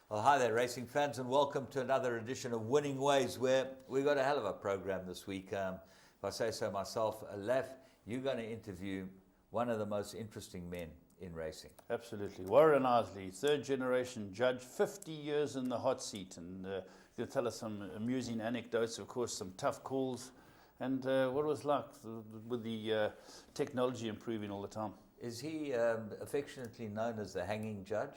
Well, hi there, racing fans, and welcome to another edition of Winning Ways, where we've got a hell of a program this week. If I say so myself, Lef, you're going to interview one of the most interesting men in racing. Absolutely. Warren Isley, third generation judge, 50 years in the hot seat, and he'll tell us some amusing anecdotes, of course, some tough calls, and what it was like with the technology improving all the time. Is he affectionately known as the hanging judge?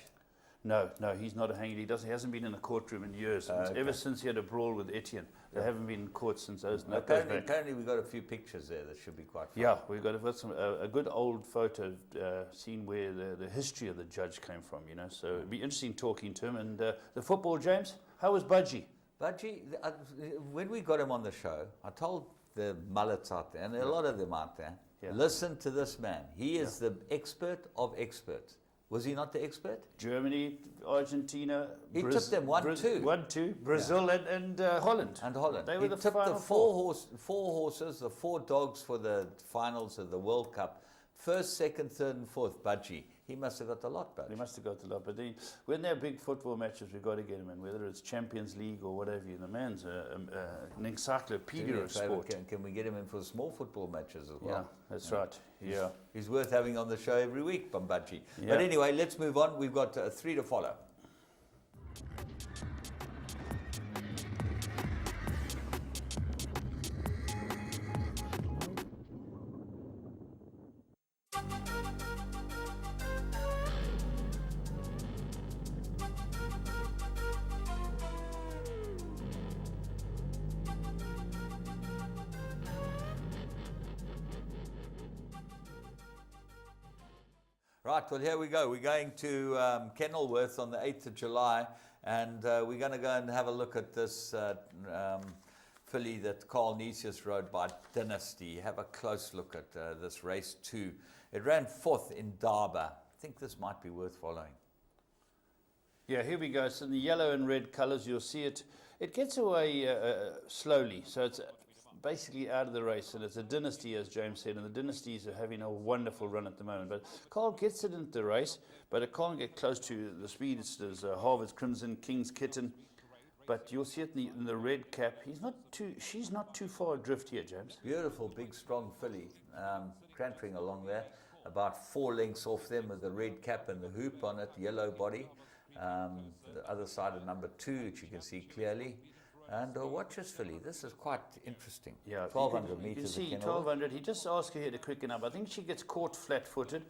No, he's not a hanging. He hasn't been in a courtroom in years. Okay. Ever since he had a brawl with Etienne. They haven't been in court since those. Apparently we've got a few pictures there that should be quite fun. Yeah, we've got a good old photo seen where the history of the judge came from, you know. So it'd be interesting talking to him. And the football, James, how was Budgie? Budgie, when we got him on the show, I told the mullets out there, and a lot of them out there, listen to this man. He is the expert of experts. Was he not the expert? Germany, Argentina. He took them 1-2. 1-2. Brazil and Holland. And Holland. They were he the took final the four horses, the 4 dogs for the finals of the World Cup. First, second, third, and fourth. Budgie. He must have got the lot, Budgie. He must have got the lot. But then, when they're big football matches, we've got to get him in, whether it's Champions League or whatever. The man's an encyclopedia of sport. Can we get him in for small football matches as well? Yeah, that's right. He's worth having on the show every week, Budgie. Yeah. But anyway, let's move on. We've got 3 to follow. Right, well, here we go. We're going to Kenilworth on the 8th of July, and we're going to go and have a look at this filly that Carl Nesius rode by Dynasty. Have a close look at this race 2. It ran 4th in Darba. I think this might be worth following. Yeah, here we go. So in the yellow and red colours, you'll see it. It gets away slowly, so it's basically out of the race, and it's a Dynasty, as James said, and the Dynasties are having a wonderful run at the moment. But Carl gets it into the race, but it can't get close to the speed. There's Harvard's Crimson, King's Kitten, but you'll see it in the red cap. She's not too far adrift here, James. Beautiful, big, strong filly, cantering along there, about 4 lengths off them with the red cap and the hoop on it, yellow body. The other side of number 2, which you can see clearly. And watch this filly. This is quite interesting. Yeah, 1,200 meters. You can see 1,200. He just asked her here to quicken up. I think she gets caught flat-footed,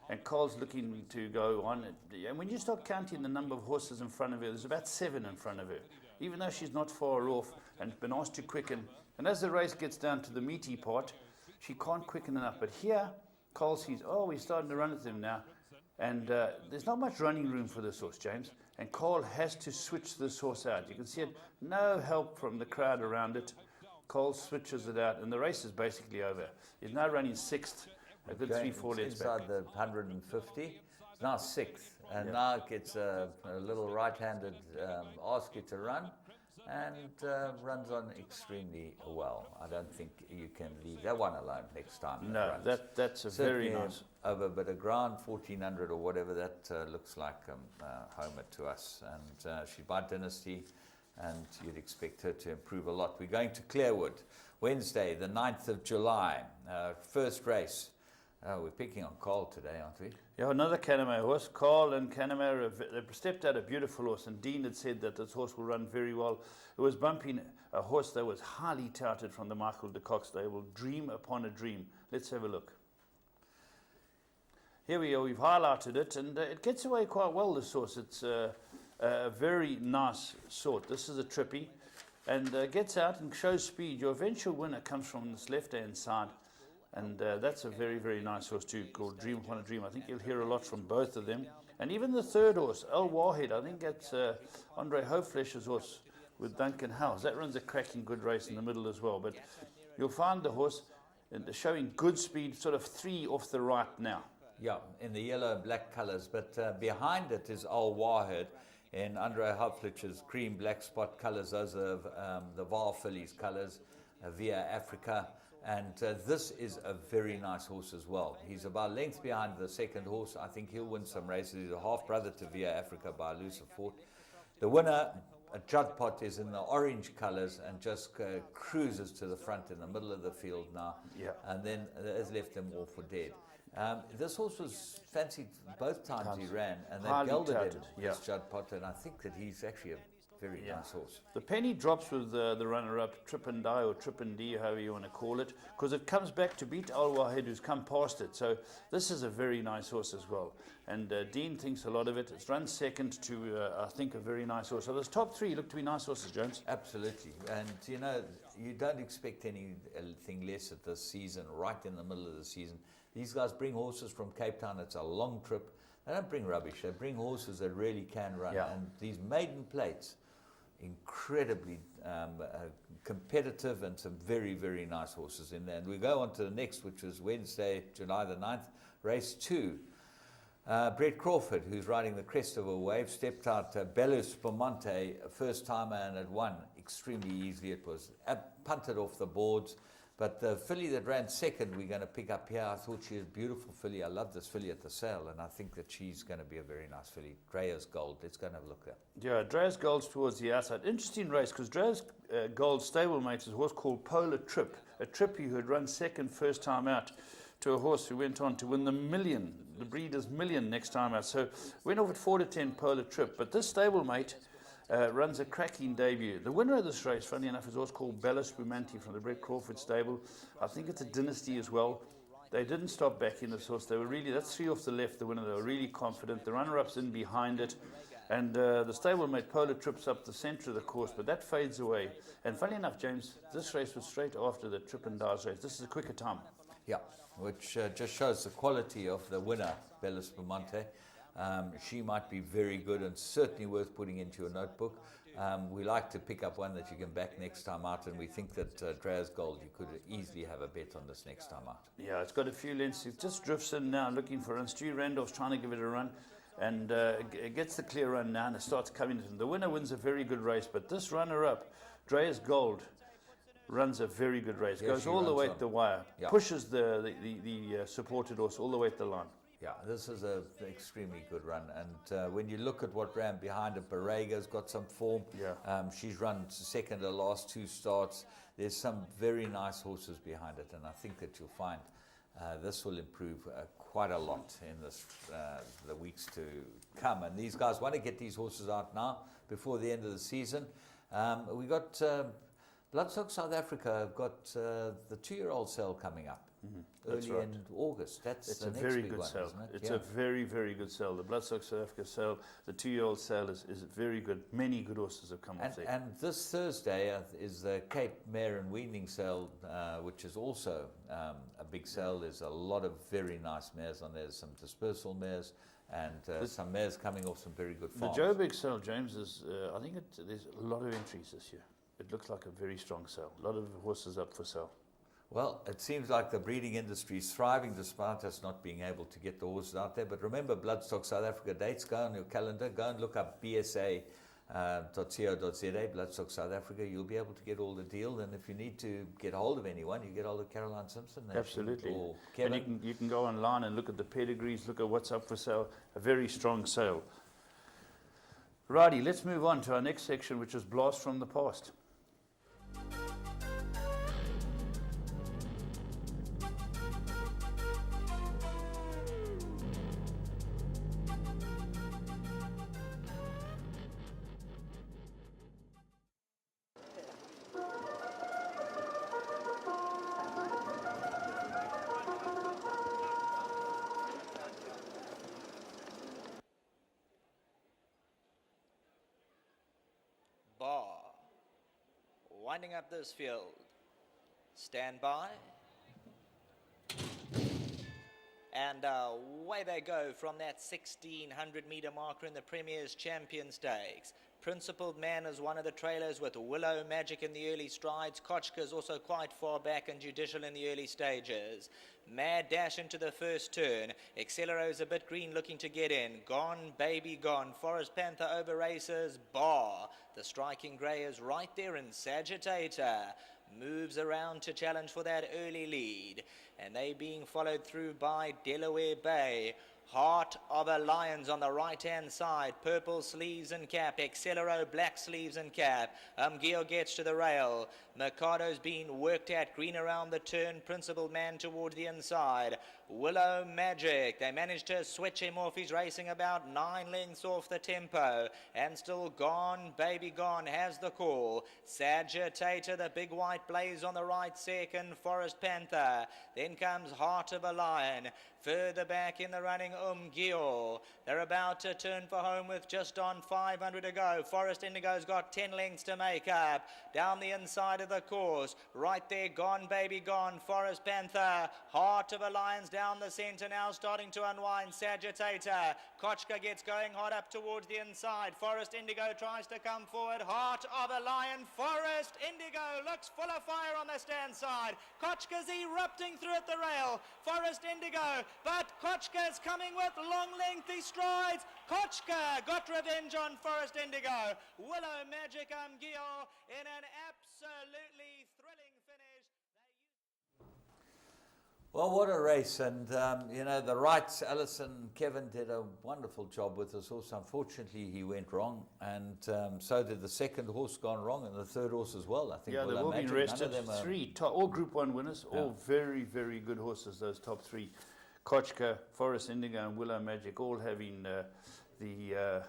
and Carl's looking to go on. And when you start counting the number of horses in front of her, there's about 7 in front of her, even though she's not far off and been asked to quicken. And as the race gets down to the meaty part, she can't quicken enough. But here, Carl sees, we're starting to run at them now. And there's not much running room for this horse, James. And Carl has to switch this horse out. You can see it, no help from the crowd around it. Carl switches it out, and the race is basically over. He's now running 6th, a good 3-4 lengths back. Inside the 150. It's now 6th, and now it gets a little right-handed ask you to run, and runs on extremely well. I don't think you can leave that one alone next time. No, that's a certainly very nice. Over a bit of ground, 1,400 or whatever, that looks like Homer to us. And she's by Dynasty, and you'd expect her to improve a lot. We're going to Clearwood, Wednesday, the 9th of July, first race. We're picking on Carl today, aren't we? Yeah, another Canamere horse. Carl and Canamere have stepped out a beautiful horse, and Dean had said that this horse will run very well. It was bumping a horse that was highly touted from the Michael de Kock stable, Dream Upon a Dream. Let's have a look. Here we are, we've highlighted it, and it gets away quite well, this horse. It's a very nice sort. This is a trippy, and gets out and shows speed. Your eventual winner comes from this left-hand side. And that's a very, very nice horse too, called Dream Upon a Dream. I think you'll hear a lot from both of them. And even the third horse, El Wahed, I think that's Andre Hoflesch's horse with Duncan Howes. That runs a cracking good race in the middle as well. But you'll find the horse showing good speed, sort of 3 off the right now. Yeah, in the yellow and black colours. But behind it is El Wahed in Andre Hoflesch's cream black spot colours. Those are the Var fillies colours, Via Africa. And this is a very nice horse as well. He's about length behind the second horse. I think he'll win some races. He's a half-brother to Via Africa by Lucifer Fort. The winner, a Judpot, is in the orange colours and just cruises to the front in the middle of the field now. Yeah. And then has left them all for dead. This horse was fancied both times he ran, and they Highly gelded him, touted, yeah. this Judpot, and I think that he's actually a very nice horse. The penny drops with the runner-up, Trip and Die, or Trip and D, however you want to call it, because it comes back to beat Al Wahed, who's come past it. So this is a very nice horse as well. And Dean thinks a lot of it. It's run second to, I think, a very nice horse. So those top three look to be nice horses, Jones. Absolutely. And, you know, you don't expect anything less at this season, right in the middle of the season. These guys bring horses from Cape Town. It's a long trip. They don't bring rubbish. They bring horses that really can run. Yeah. And these maiden plates, incredibly competitive, and some very, very nice horses in there. And we go on to the next, which is Wednesday, July the 9th, race 2. Brett Crawford, who's riding the crest of a wave, stepped out Bellus Beaumonte, first timer, and it won extremely easily. It was punted off the boards. But the filly that ran second, we're going to pick up here. I thought she was a beautiful filly. I love this filly at the sale, and I think that she's going to be a very nice filly. Drea's Gold. Let's go and have a look there. Yeah, Drea's Gold's towards the outside. Interesting race, because Drea's Gold stablemate is a horse called Polar Trip. A trippy who had run second first time out to a horse who went on to win the Million, the Breeders' Million next time out. So went off at 4-10 Polar Trip. But this stablemate runs a cracking debut. The winner of this race, funny enough, is a horse called Bellus Beaumonte from the Brett Crawford stable. I think it's a dynasty as well. They didn't stop back in this horse. They were really, that's three off the left, the winner. They were really confident. The runner-up's in behind it. And the stablemate Polar Trips up the centre of the course, but that fades away. And funny enough, James, this race was straight after the Trip and Dars race. This is a quicker time. Yeah, which just shows the quality of the winner, Bellus Beaumonte. She might be very good and certainly worth putting into your notebook. We like to pick up one that you can back next time out, and we think that Drea's Gold, you could easily have a bet on this next time out. Yeah, it's got a few lengths. It just drifts in now looking for runs. Stu Randolph's trying to give it a run, and it gets the clear run now, and it starts coming in. The winner wins a very good race, but this runner-up, Drea's Gold, runs a very good race. Goes all the way at the wire, pushes the supported horse all the way at the line. Yeah, this is an extremely good run. And when you look at what ran behind it, Barega's got some form. Yeah. She's run second the last two starts. There's some very nice horses behind it, and I think that you'll find this will improve quite a lot in this the weeks to come. And these guys want to get these horses out now before the end of the season. We got Bloodstock South Africa have got the 2-year-old sale coming up. Early in August. It's the next very big good one, sale. isn't it? It's a very, very good sale. The Bloodstock South Africa sale, the 2-year-old sale is very good. Many good horses have come off there. And this Thursday is the Cape Mare and Weaning sale, which is also a big sale. There's a lot of very nice mares on there. There's some dispersal mares and some mares coming off some very good farms. The Joburg sale, James, is I think there's a lot of entries this year. It looks like a very strong sale. A lot of horses up for sale. Well, it seems like the breeding industry is thriving despite us not being able to get the horses out there. But remember, Bloodstock South Africa dates. Go on your calendar. Go and look up bsa.co.za, Bloodstock South Africa. You'll be able to get all the deal. And if you need to get hold of anyone, you get hold of Caroline Simpson. Absolutely. Or Kevin. And you can go online and look at the pedigrees, look at what's up for sale. A very strong sale. Righty, let's move on to our next section, which is Blast from the Past. Bar. Winding up this field. Stand by. And away they go from that 1600-meter marker in the Premier's Champion Stakes. Principled Man is one of the trailers with Willow Magic in the early strides. Kochka's also quite far back and Judicial in the early stages. Mad Dash into the first turn. Accelero's a bit green looking to get in. Gone, Baby Gone. Forest Panther over races. Bar. The Striking Grey is right there in Sagittator. Moves around to challenge for that early lead. And they being followed through by Delaware Bay. Heart of a Lions on the right-hand side. Purple sleeves and cap. Accelero black sleeves and cap. Gio gets to the rail. Mercado's been worked at. Green around the turn. Principal Man towards the inside. Willow Magic. They managed to switch him off. He's racing about 9 lengths off the tempo. And still Gone, Baby Gone has the call. Sagittator, the big white blaze on the right second. Forest Panther. Then comes Heart of a Lion. Further back in the running, Gio. They're about to turn for home with just on 500 to go. Forest Indigo's got 10 lengths to make up. Down the inside of the course. Right there, Gone, Baby Gone. Forest Panther. Heart of a Lion's down the centre now, starting to unwind. Sagittator. Kochka gets going hard up towards the inside. Forest Indigo tries to come forward. Heart of a Lion. Forest Indigo looks full of fire on the stand side. Kochka's erupting through at the rail. Forest Indigo. But Kochka's coming with long lengthy strides. Kochka got revenge on Forest Indigo. Willow Magic Gio in an absolutely thrilling finish. Well, what a race. And, the Wrights, Alison, Kevin did a wonderful job with this horse. Unfortunately, he went wrong. And so did the second horse gone wrong and the third horse as well. I think. Yeah, they've all been rested. Three, all Group 1 winners, all very, very good horses, those top three. Kochka, Forest Indigo and Willow Magic all having the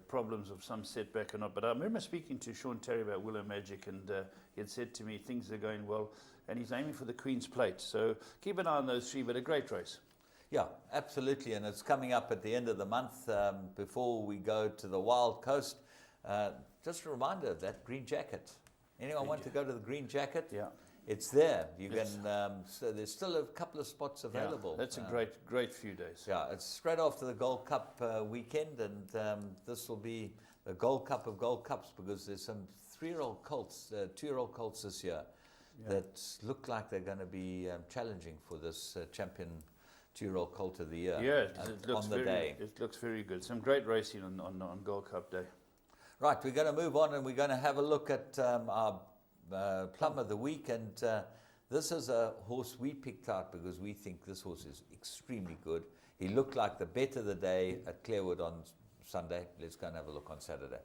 problems of some setback or not. But I remember speaking to Sean Terry about Willow Magic, and he had said to me things are going well and he's aiming for the Queen's Plate. So keep an eye on those three, but a great race. Yeah, absolutely. And it's coming up at the end of the month before we go to the Wild Coast. Just a reminder of that green jacket. Anyone want to go to the green jacket? Yeah. It's there. You can. So there's still a couple of spots available. Yeah, that's a great few days. Yeah, it's straight after the Gold Cup weekend, and this will be the Gold Cup of Gold Cups because there's some 3-year-old colts, 2-year-old colts this year that look like they're going to be challenging for this champion 2-year-old colt of the year. Yeah, it looks on the day. It looks very good. Some great racing on Gold Cup Day. Right, we're going to move on and we're going to have a look at our Plum of the Week, and this is a horse we picked out because we think this horse is extremely good. He looked like the bet of the day at Clearwood on Sunday. Let's go and have a look on Saturday.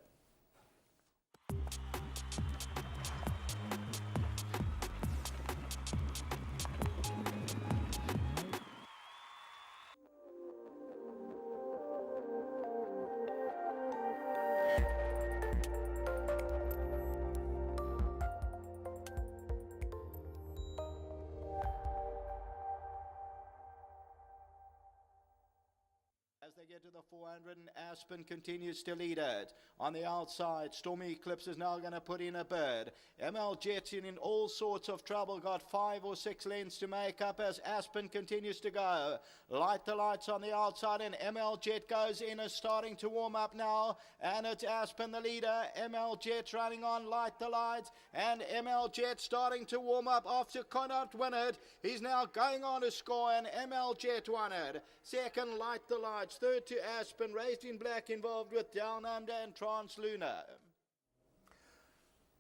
Get to the 400 and Aspen continues to lead it. On the outside, Stormy Eclipse is now going to put in a bird. ML Jets in all sorts of trouble, got 5 or 6 lengths to make up as Aspen continues to go. Light the Lights on the outside and ML Jet goes in, is starting to warm up now, and it's Aspen the leader. ML Jet running on Light the Lights, and ML Jet starting to warm up after Connaught win it. He's now going on to score, and ML Jet won it. Second, Light the Lights. Third to Aspen, Raised in Black involved with Down Under and Trans Luna.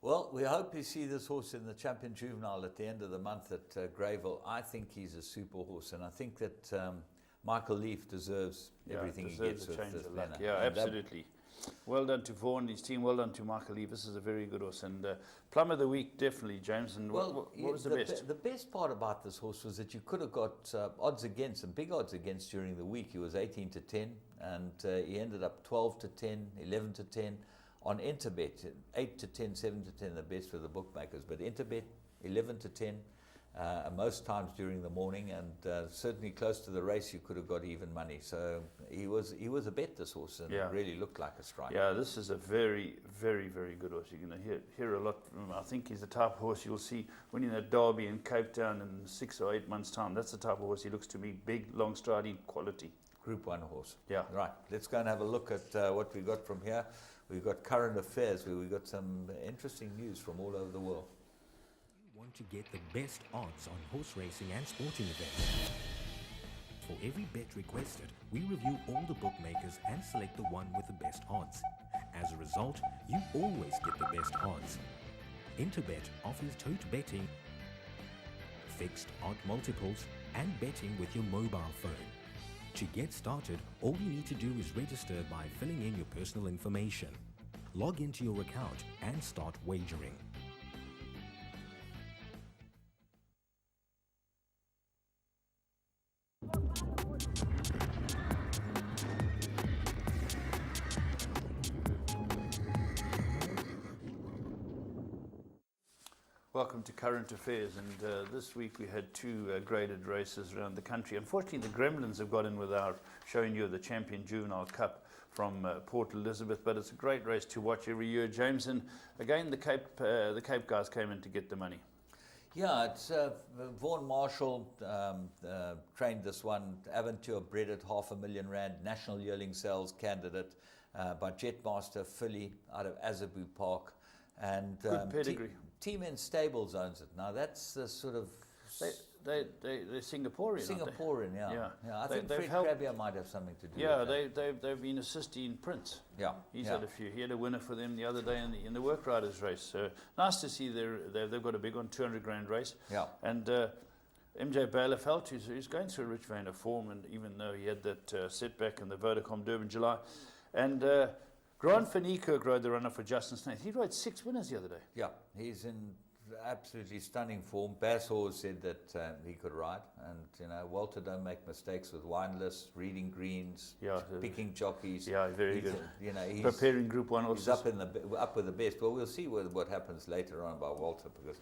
Well, we hope you see this horse in the Champion Juvenile at the end of the month at Greyville. I think he's a super horse, and I think that Michael Leaf deserves everything he gets with this winner. Yeah, absolutely. Well done to Vaughan and his team. Well done to Michael Leaf. This is a very good horse. And Plum of the Week, definitely, James. And what was the best? The best part about this horse was that you could have got odds against, and big odds against during the week. He was 18 to 10, and he ended up 12 to 10, 11 to 10 on Interbet. 8 to 10, 7 to 10, the best for the bookmakers. But Interbet, 11 to 10. Most times during the morning, and certainly close to the race you could have got even money. So he was a bet, this horse, and it really looked like a strike. Yeah, this is a very, very, very good horse. You're going to hear a lot from him. I think he's the type of horse you'll see winning a Derby in Cape Town in 6 or 8 months' time. That's the type of horse he looks to me, big, long striding quality. Group 1 horse. Yeah. Right, let's go and have a look at what we got from here. We've got current affairs where we've got some interesting news from all over the world. Want to get the best odds on horse racing and sporting events? For every bet requested, we review all the bookmakers and select the one with the best odds. As a result, you always get the best odds. Interbet offers tote betting, fixed odd multiples, and betting with your mobile phone. To get started, all you need to do is register by filling in your personal information. Log into your account and start wagering. Welcome to Current Affairs, and this week we had two graded races around the country. Unfortunately, the Gremlins have got in with our showing you the Champion Juvenile Cup from Port Elizabeth, but it's a great race to watch every year, James. And again, the Cape guys came in to get the money. Yeah, it's Vaughan Marshall trained this one. Aventure bred it, R500,000, National Yearling Sales candidate by Jetmaster filly out of Azabu Park. And Good pedigree. Team in Stables owns it. Now that's the sort of They're Singaporean. Singaporean, yeah. I think Fred Krabbier might have something to do. Yeah, with that. they've been assisting Prince. Yeah, He's had a few. He had a winner for them the other day in the work riders race. So nice to see they've got a big one, 200 grand race. Yeah. And MJ Bielefeld, who's going through a rich vein of form, and even though he had that setback in the Vodacom Durban July, and Grant van Niekerk rode the runner for Justin Snaith. He rode 6 winners the other day. Yeah, he's in absolutely stunning form. Bass Hawes said that he could ride, and Walter don't make mistakes with wine lists, reading greens, picking jockeys. Yeah, very good. He's preparing Group 1 horses. He's up with the best. Well, we'll see what happens later on by Walter, because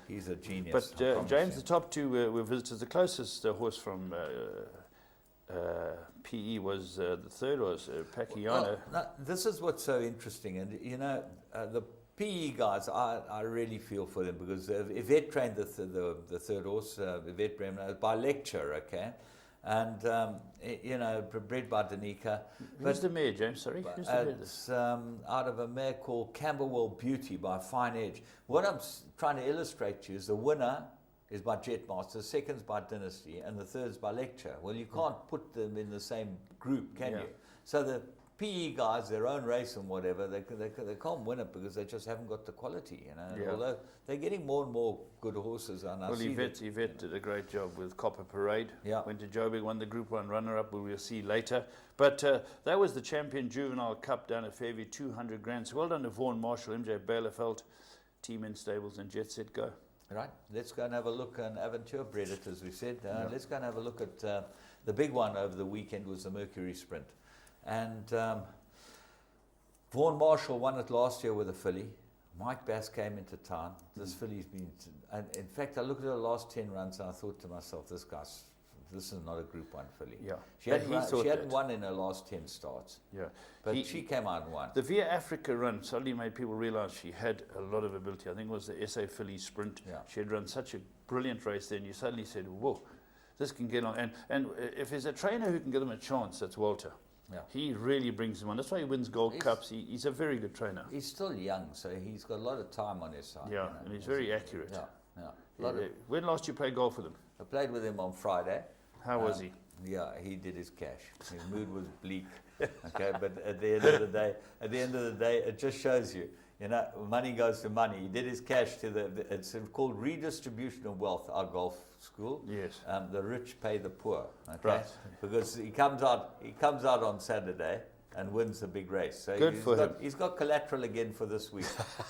he's a genius. But James, the top two were visitors. The closest horse from PE was the third was Pacquiano. Well, this is what's so interesting, and the PE guys, I really feel for them, because Yvette trained the third horse, Yvette Bremner, by lecture, okay, and bred by Danica. Who's the mare, James? Sorry, who's the mare? It's out of a mare called Camberwell Beauty by Fine Edge. What I'm trying to illustrate to you is the winner is by Jetmaster, second's by Dynasty, and the third's by Lecture. Well, you can't put them in the same group, can you? So the PE guys, their own race and whatever, they can't win it because they just haven't got the quality, Although they're getting more and more good horses. And well, Yvette did a great job with Copper Parade. Yeah. Went to Joburg, won the Group 1 runner-up, we'll see later. But that was the Champion Juvenile Cup down at Fairview, 200 grand. So well done to Vaughan Marshall, MJ Bielefeld, Team in Stables, and Jet Set Go. Right, let's go and have a look. And Aventure bred it, as we said. Let's go and have a look at the big one over the weekend was the Mercury Sprint. And Vaughan Marshall won it last year with a filly. Mike Bass came into town. This filly's been, and in fact, I looked at her last 10 runs and I thought to myself, this is not a Group 1 filly. Yeah. She hadn't won in her last 10 starts. Yeah. But she came out and won. The Via Africa run suddenly made people realize she had a lot of ability. I think it was the SA Filly Sprint. Yeah. She had run such a brilliant race there, and you suddenly said, whoa, this can get on. And if there's a trainer who can give them a chance, that's Walter. Yeah. He really brings them on. That's why he wins Gold Cups. He's a very good trainer. He's still young, so he's got a lot of time on his side. Yeah, and he's very accurate. Yeah. When last you played golf with him? I played with him on Friday. How was he? Yeah, he did his cash. His mood was bleak. Okay, but at the end of the day, it just shows you, money goes to money. He did his cash to it's called redistribution of wealth, our golf school. Yes. The rich pay the poor. Okay? Right. Because he comes out on Saturday and wins the big race. So good for him. He's got collateral again for this week.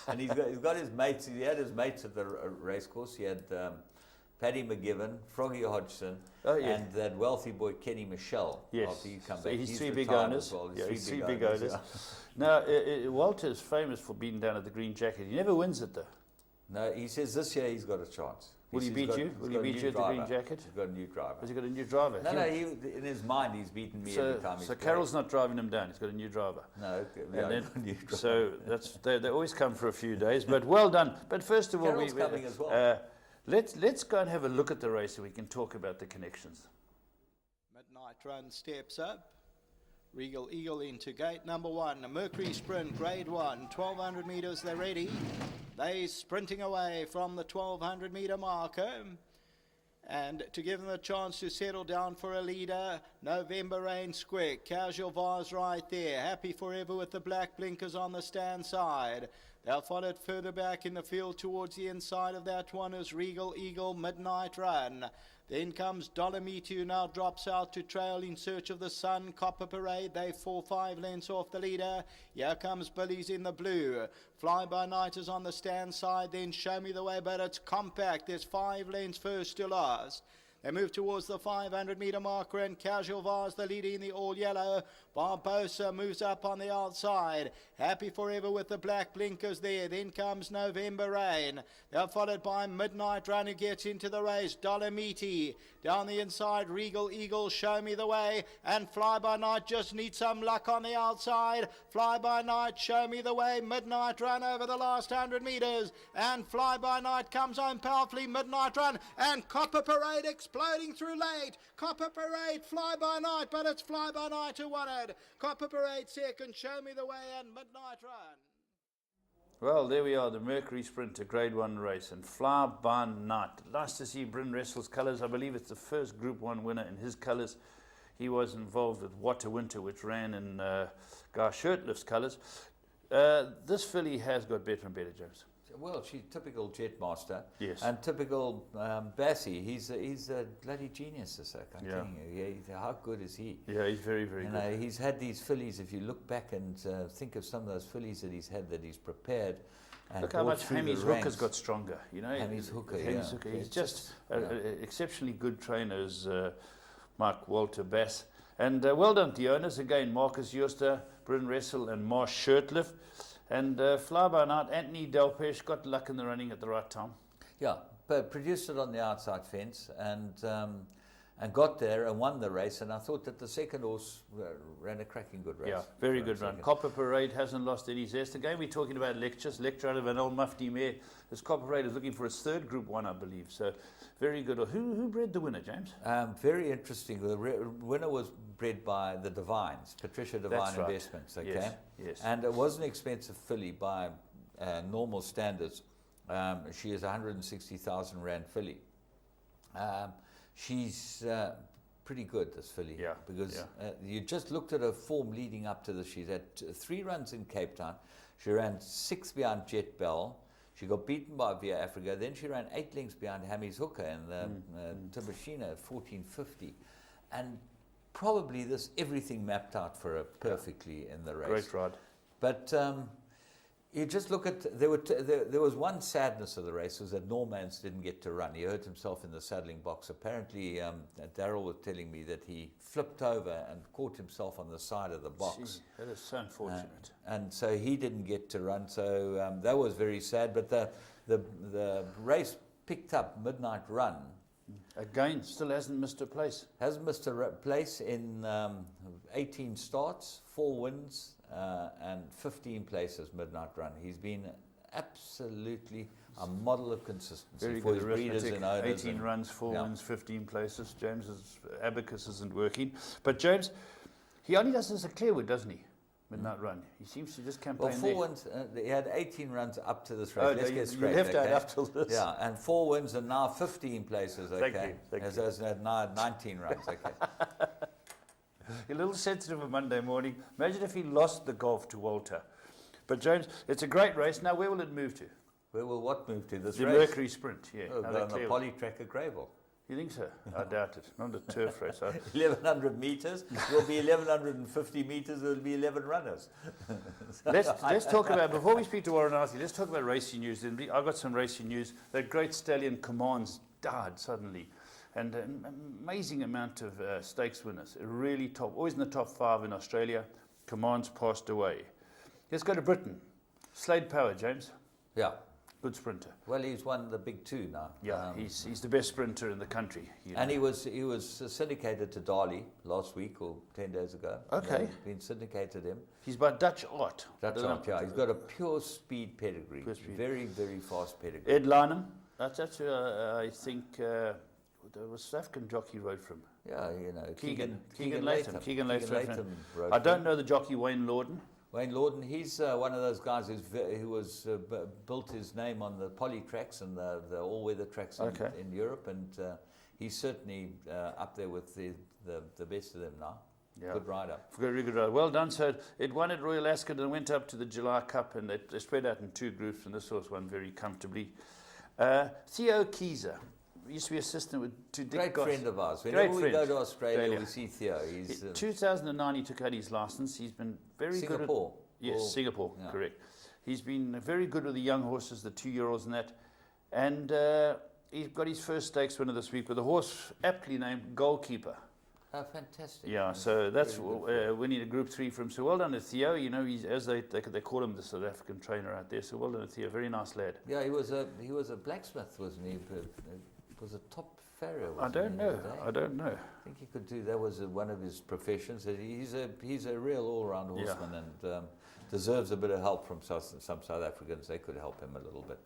And he's got his mates. He had his mates at the race course. He had Paddy McGiven, Froggy Hodgson, and that wealthy boy Kenny Michelle. Yes. So he's 3 big owners. Well. He's three big owners. Yeah. Now, Walter's famous for being down at the Green Jacket. He never wins it, though. No, he says this year he's got a chance. Will he beat you? Will he beat you at the Green Jacket? He's got a new driver. Has he got a new driver? No, in his mind he's beaten me every time he's So played. Carroll's not driving him down. He's got a new driver. No, new driver. So they always come for a few days. But well done. But first of all, Carroll's coming as well. Let's go and have a look at the race so we can talk about the connections. Midnight Run steps up. Regal Eagle into gate number 1. Mercury Sprint, grade 1. 1,200 metres, they're ready. They sprinting away from the 1,200 metre marker. And to give them a chance to settle down for a leader, November Rain's quick. Casual Vase right there. Happy Forever with the black blinkers on the stand side. They'll follow it further back in the field towards the inside of that one is Regal Eagle Midnight Run. Then comes Dolomiti, who now drops out to trail in search of the sun. Copper Parade, they 4-5 lengths off the leader. Here comes Billy's in the blue. Fly By Night is on the stand side, then Show Me the Way, but it's compact. There's 5 lengths first to last. They move towards the 500-meter marker, and Casual Vars, the leader in the all-yellow. Barbosa moves up on the outside. Happy Forever with the black blinkers there. Then comes November Rain. They're followed by Midnight Run, who gets into the race. Dolomiti. Down the inside, Regal Eagle, Show Me the Way. And Fly By Night just needs some luck on the outside. Fly By Night, Show Me the Way. Midnight Run over the last 100 meters. And Fly By Night comes home powerfully. Midnight Run. And Copper Parade exploding through late. Copper Parade, Fly By Night, but it's Fly By Night who won it. Copper Parade second, Show Me the Way, and Midnight Run. Well, there we are, the Mercury Sprinter Grade 1 race, and Fly By Night. Nice to see Bryn Russell's colours. I believe it's the first Group 1 winner in his colours. He was involved with Water Winter, which ran in Guy Shirtlift's colours. This filly has got better and better, James. Well, she's typical Jetmaster. Yes. And typical Bassie. He's a bloody genius, this I'm telling you. How good is he? Yeah, he's very, very good. He's had these fillies, if you look back and think of some of those fillies that he's had, that he's prepared. And look how much through Hammy's the hook ranks. has got stronger. You know, Hammy's hooker, Hammy's yeah. hooker. He's It's just yeah. an exceptionally good trainer, as Mark Walter Bass. And well done to the owners. Again, Marcus Joster, Bryn Russell and Marsh Shirtlift. And Fly By Night, Anthony Delpesh got luck in the running at the right time. Yeah, but produced it on the outside fence and got there and won the race. And I thought that the second horse ran a cracking good race. Yeah, very good run. Copper Parade hasn't lost any zest. Again, we're talking about lectures. Lecture out of an old mufti mare. This Copper Parade is looking for its third Group 1, I believe. So, very good. Who bred the winner, James? Very interesting. The winner was bred by the Divines, Patricia Divine That's right. Investments. Okay, yes. And it was an expensive filly by normal standards. She is 160,000 rand filly. She's pretty good, this filly. Yeah, Because you just looked at her form leading up to this. She's had 3 runs in Cape Town. She ran 6 behind Jet Bell. She got beaten by Via Africa. Then she ran 8 lengths behind Hammy's hooker in the Tibashina at 14.50. And probably everything mapped out for her perfectly in the race. Great ride. But you just look at, there was one sadness of the race, was that Normans didn't get to run. He hurt himself in the saddling box. Apparently, Darryl was telling me that he flipped over and caught himself on the side of the box. Gee, that is so unfortunate. And so he didn't get to run. So that was very sad. But the race picked up Midnight Run. Again, still hasn't missed a place. Hasn't missed a place in 18 starts, 4 wins, and 15 places, Midnight Run. He's been absolutely a model of consistency Very for good his breeders arithmetic. and owners. 18 runs, 4 yeah. wins, 15 places. James's abacus isn't working. But James, he only does this at Clearwood, doesn't he? Midnight Run. He seems to just campaign Well, 4 there. wins, he had 18 runs up to this race. Oh, Let's no, get you straight. left out okay? up till this. Yeah, and 4 wins and now 15 places, okay? Thank you. As now 19 runs, okay? A little sensitive on Monday morning. Imagine if he lost the golf to Walter. But James, it's a great race. Now, where will it move to? Where will what move to this The race? Mercury Sprint, yeah. Oh, Now on they're the clear. poly track at Greyville. You think so? I doubt it. Not a turf race. 1,100 meters. Will be 1,150 meters. There will be 11 runners. Let's talk about, before we speak to Warren Arthur, let's talk about racing news. I've got some racing news. That great stallion Commands died suddenly. And an amazing amount of stakes winners. Really top, always in the top 5 in Australia. Commands passed away. Let's go to Britain. Slade Power, James. Yeah. Good sprinter. Well, he's won the big 2 now. Yeah, he's the best sprinter in the country. You know. And he was syndicated to Dali last week or 10 days ago. Okay. Been syndicated him. He's by Dutch Art. That's right, yeah. He's got a pure speed pedigree. Pure speed. Very, very fast pedigree. Ed Lynham. That's I think, there was South African jockey rode from. Yeah, you know. Keegan Latham. Keegan Latham. rode I for don't him. know the jockey Wayne Lorden. Wayne Lorden, he's one of those guys who was built his name on the poly tracks and the all-weather tracks in Europe, and he's certainly up there with the best of them now. Yeah. Good rider. Very good rider. Well done. So it won at Royal Ascot and went up to the July Cup, and they spread out in 2 groups, and this horse won very comfortably. Theo Kieser. used to be assistant to Dick Great Goss. friend of ours. Great Whenever we friend. go to Australia, Australia. we see Theo. He's 2009 he took out his license. He's been very Singapore. good at... Yes, Or- Singapore, yeah. correct. He's been very good with the young horses, the 2-year-olds and that. And he's got his first stakes winner this week with a horse aptly named Goalkeeper. Oh, fantastic. Yeah, That's so that's really good. winning a Group 3 for him. So well done to Theo. You know, he's, as they call him, the South African trainer out there. So well done to Theo. Very nice lad. Yeah, he was a blacksmith, wasn't he? It was a top farrier. I wasn't he, don't in know. the day? I don't know. I think he could do. That was one of his professions. He's a real all-round horseman and deserves a bit of help from some South Africans. They could help him a little bit.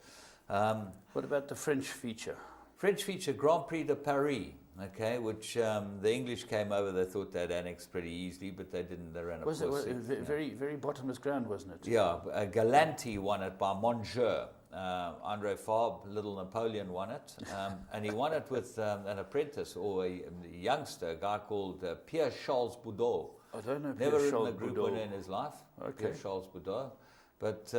What about the French feature? French feature Grand Prix de Paris. Okay, which the English came over. They thought they'd annexed pretty easily, but they didn't. They ran a Was it pursuit, yeah. very, very bottomless ground, wasn't it? Yeah, Galanti won it by Monjeur. Andre Fabre, Little Napoleon won it. And he won it with an apprentice or a youngster, a guy called Pierre-Charles Boudot. I don't know. Never ridden Pierre-Charles a group Boudot. winner in his life, Okay. Pierre-Charles Boudot. But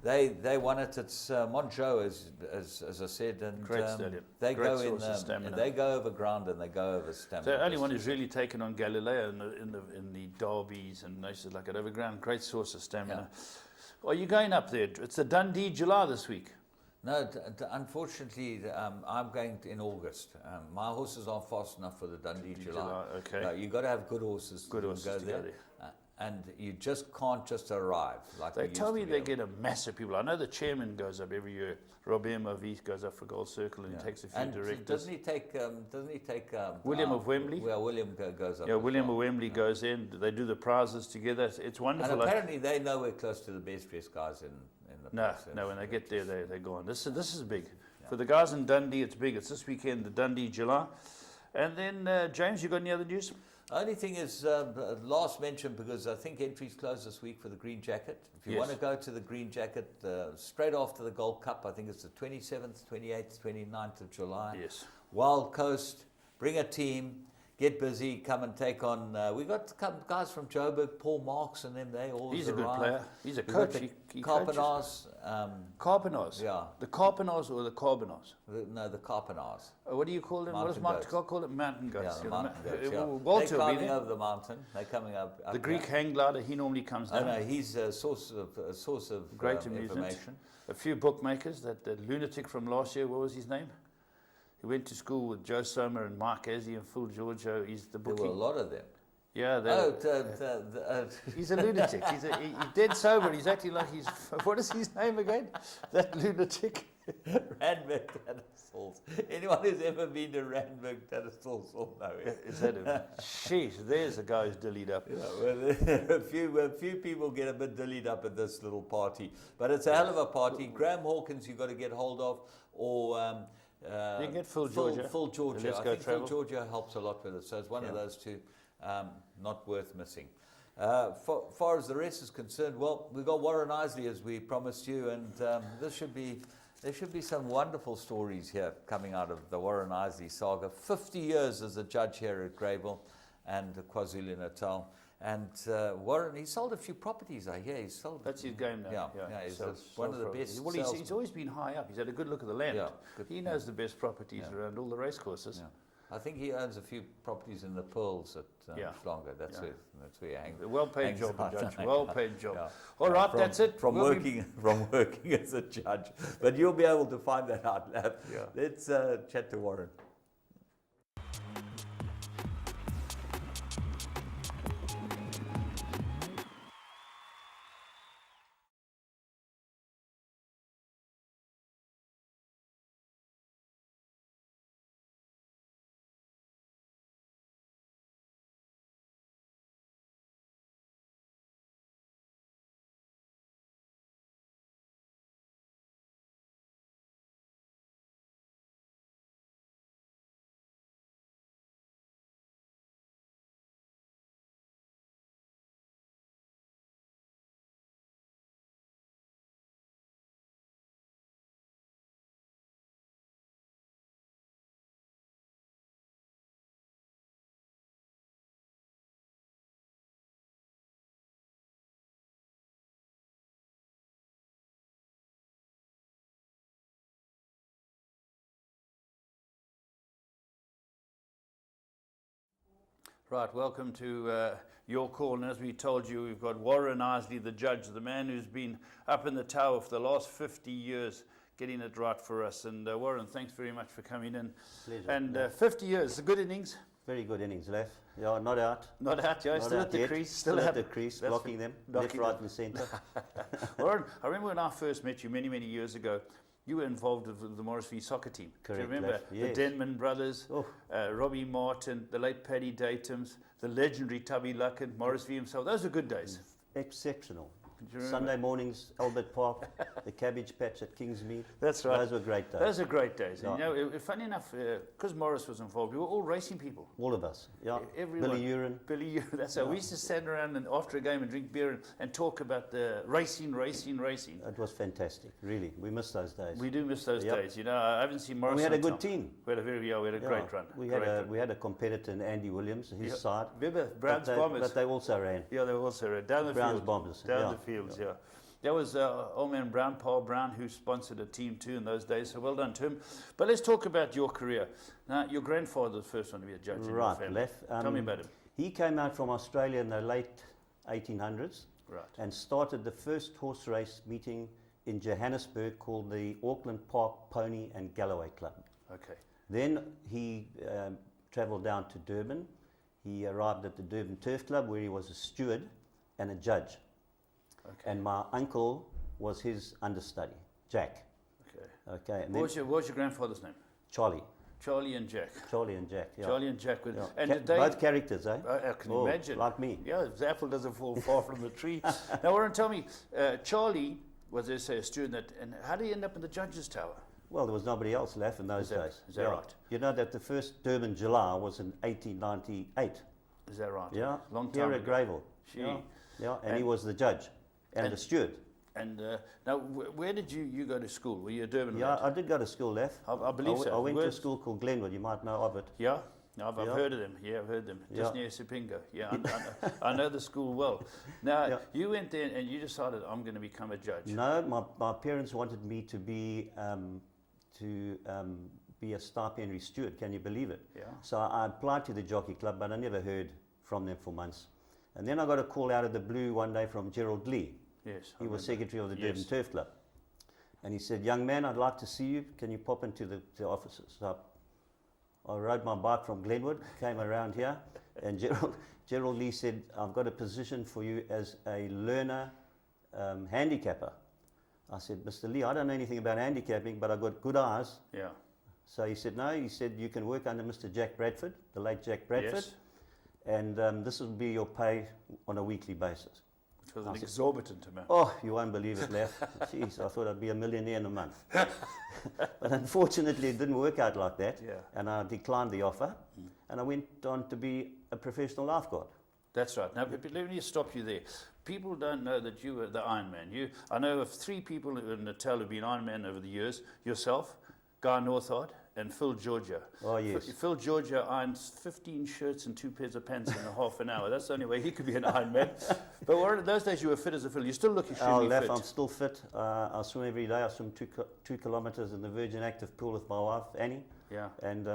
they won it. It's Monjeu, as I said. And Great stadium. They Great go source of stamina. they go over ground and they go over stamina. So the only one who's really taken on Galileo in the derbies and races like that over ground. Great source of stamina. Are you going up there? It's the Dundee July this week. No, unfortunately, I'm going in August. My horses aren't fast enough for the Dundee July. Okay. You've got to have good horses. Good to horses go to there. go there. And you just can't just arrive. Like They we tell used me to be they able. get a massive people. I know the chairman goes up every year. Robert Mavis goes up for Gold Circle and he takes a few And directors. doesn't he take? William of Wembley? Well, William goes up. Yeah, as William well. of Wembley goes in. They do the prizes together. It's wonderful. And apparently they're nowhere close to the best dressed guys in the No, place. no. When they get there, they're gone. This is big for the guys in Dundee. It's big. It's this weekend, the Dundee July, and then James, you got any other news? Only thing is, last mention, because I think entries close this week for the Green Jacket. If you Yes. want to go to the Green Jacket, straight after the Gold Cup, I think it's the 27th, 28th, 29th of July. Yes. Wild Coast, bring a team, get busy, come and take on. We got guys from Joburg, Paul Marks and them. They all He's a good arrive. player. He's a We've got coach. the He coaches. Carpenars. Carpenars. Yeah. The Carpenars or the Carbonars? The Carpenars. What do you call them? What does Mountain Mark goats. Scott call it? Mountain goats. Yeah, the mountain goats, yeah. Walter They're will be climbing there. over the mountain. They're coming up. The Greek hang glider, he normally comes Oh down. no, he's a source of Great amusement. information. A few bookmakers. That lunatic from last year, what was his name? He went to school with Joe Sommer and Mark Azzi and Phil Giorgio. He's the There bookie. were a lot of them. Yeah, he's a lunatic. He's dead sober. He's acting like he's. What is his name again? That lunatic. Randburg Tatterstalls. Anyone who's ever been to Randburg Tatterstalls will know it. Is that him? Sheesh, there's a guy who's dillied up. Yeah, well, a few people get a bit dillied up at this little party, but it's a hell of a party. Graham Hawkins, you've got to get hold of, or You can get Phil Georgia. Phil Georgia. Let's I Go think Travel. Phil Georgia helps a lot with it, so it's one of those two, not worth missing. Far as the rest is concerned, well, we've got Warren Isley as we promised you, and there should be some wonderful stories here coming out of the Warren Isley saga. 50 years as a judge here at Greyville and KwaZulu-Natal. And Warren, he sold a few properties, I hear. He sold. That's his game now. Yeah, he's Sells one of the properties. best Well, he's salesmen. always been high up. He's had a good look at the land. Yeah, good, He knows the best properties around all the race courses. Yeah. I think he owns a few properties in the Pearls at Schlanger. That's where he hangs. A well-paid hangs job, out. Judge. Well-paid job. Yeah. All right, From- that's it. From We'll be- working as a judge, but you'll be able to find that out, lad. Yeah. Let's chat to Warren. Right, welcome to your call. And as we told you, we've got Warren Isley, the judge, the man who's been up in the tower for the last 50 years, getting it right for us. And Warren, thanks very much for coming in. Pleasure. And 50 years, a good innings. Very good innings, Lef. Yeah, not out. Not out, yeah, Not still out at the yet. crease. Still at the crease, That's blocking them, knocking left, right them. and centre. Warren, I remember when I first met you many, many years ago, you were involved with the Morris V soccer team. Correct, Do you remember? Lef, yes. The Denman brothers, Oh. Robbie Martin, the late Paddy Datums, the legendary Tubby Luckett, Morris V himself. Those were good days. Exceptional. Do you remember? Sunday mornings, Albert Park, the cabbage patch at Kingsmead. That's right. Those were great days. Those are great days. And, Yeah. you know, funny enough, because Morris was involved, we were all racing people. All of us. Yeah. Everyone. Billy Uren. Billy Uren. That's how we used to stand around and after a game and drink beer and talk about the racing. It was fantastic, really. We miss those days. We do miss those Yep. days. You know, I haven't seen Morris. we had a on good time. team. We had a great run. We had a competitor in Andy Williams, his Yeah. side. Remember Brown's but Bombers? they also ran. Yeah, they were also down the Brown's field. Bombers, Down yeah. the fields, yeah. That was old man Brown, Paul Brown, who sponsored a team too in those days. So well done to him. But let's talk about your career. Now, your grandfather was the first one to be a judge in your Right, family. Lef. Tell me about him. He came out from Australia in the late 1800s. Right. And started the first horse race meeting in Johannesburg called the Auckland Park Pony and Galloway Club. Okay. Then he travelled down to Durban. He arrived at the Durban Turf Club where he was a steward and a judge. Okay. And my uncle was his understudy, Jack. Okay. Okay, and What then was your grandfather's name? Charlie. Charlie and Jack. Charlie and Jack. Yeah. Charlie and Jack. Yeah. And Ca- did they, both characters, eh? I can Oh, imagine. like me. Yeah, the apple doesn't fall far from the tree. Now, Warren, tell me, Charlie was, they say, a student, and how did he end up in the judge's tower? Well, there was nobody else left in those Is that- days. is that right? You know that the first Durban July was in 1898. Is that right? Yeah, Long here time at ago. Greyville. Gee. Yeah, and he And- was the judge and and- the steward. And now, where did you go to school? Were you a Durban Yeah, lad? I did go to school, Lef. I believe so. I went to a Where's- school called Glenwood. You might know of it. Yeah? No, I've Yeah. heard of them. Yeah, I've heard them. Just Yeah. near Sipingo. Yeah, I know the school well. Now, Yeah. you went there and you decided, I'm going to become a judge. No, my parents wanted me to be a stipendiary steward. Can you believe it? Yeah. So I applied to the jockey club, but I never heard from them for months. And then I got a call out of the blue one day from Gerald Lee. Yes. I He was remember. secretary of the Durban Yes. Turf Club. And he said, young man, I'd like to see you. Can you pop into the offices? So I rode my bike from Glenwood, came around here, and Gerald Lee said, I've got a position for you as a learner handicapper. I said, Mr. Lee, I don't know anything about handicapping, but I've got good eyes. Yeah. So he said, no, he said, you can work under Mr. Jack Bradford, the late Jack Bradford, Yes. and this will be your pay on a weekly basis. Which was an exorbitant amount. Oh, you won't believe it, Lef. Jeez, I thought I'd be a millionaire in a month. But unfortunately, it didn't work out like that. Yeah. And I declined the offer, and I went on to be a professional lifeguard. That's right. Now, let me just stop you there. People don't know that you were the Iron Man. I know of 3 people in Natal who've been Iron Man over the years. Yourself, Guy Northard, and Phil Georgia. Oh, yes. Phil Georgia irons 15 shirts and 2 pairs of pants in a half an hour. That's the only way he could be an Iron Man. But Warren, in those days you were fit as a fiddle. You still look Oh, extremely Lef, fit. I'm still fit. I swim every day. I swim 2 kilometers in the Virgin Active pool with my wife, Annie. Yeah. And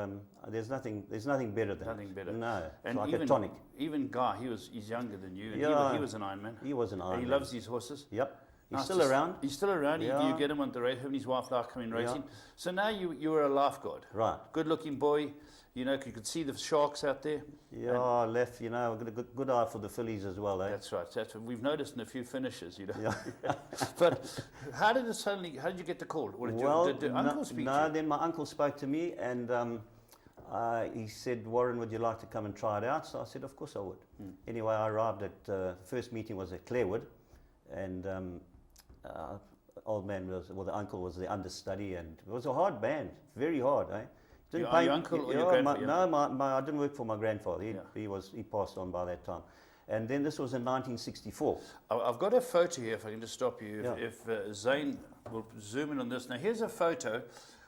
there's nothing better than Nothing better. No, it's And like even, a tonic. Even Guy, he's younger than you. And Yeah. he was an Iron Man. He was an And Iron he Man. loves his horses. Yep. He's Nice still to around. He's still around. Yeah. You get him on the race. Him and his wife like coming Yeah. racing. So now you were a lifeguard. Right. Good-looking boy. You know, you could see the sharks out there. Yeah, Lef, you know, I've got a good eye for the fillies as well, eh? That's right. That's what we've noticed in a few finishes. You know. Yeah. But how did you get the call? Or did the uncle speak to you? then my uncle spoke to me and he said, Warren, would you like to come and try it out? So I said, of course I would. Anyway, I arrived at, first meeting was at Clarewood, and old man the uncle was the understudy, and it was a hard band, very hard, eh? Your uncle or your grandfather? No, I didn't work for my grandfather. Yeah. He passed on by that time. And then this was in 1964. I've got a photo here, if I can just stop you. Yeah. If Zane will zoom in on this. Now, here's a photo.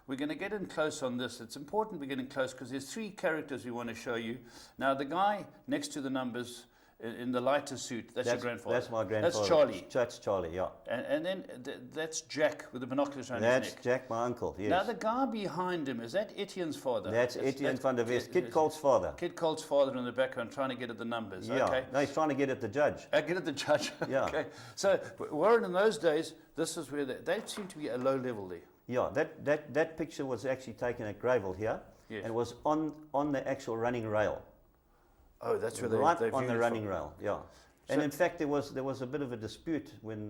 We're going to get in close on this. It's important we get in close because there's 3 characters we want to show you. Now, the guy next to the numbers in the lighter suit. That's your grandfather. That's my grandfather. That's Charlie. That's Charlie, yeah. And then that's Jack with the binoculars around his That's neck. Jack, my uncle, yes. Now the guy behind him, is that Etienne's father? That's Etienne van der West, Kid Colt's father. Kid Colt's father in the background trying to get at the numbers. Yeah, Okay. no, he's trying to get at the judge. Get at the judge. Yeah. Okay. So Warren, in those days, this is where they seem to be at a low level there. Yeah, that picture was actually taken at Greyville here, Yes. and was on the actual running rail. Oh, that's where Right they on viewed the it running from. rail, yeah. And in fact, there was a bit of a dispute when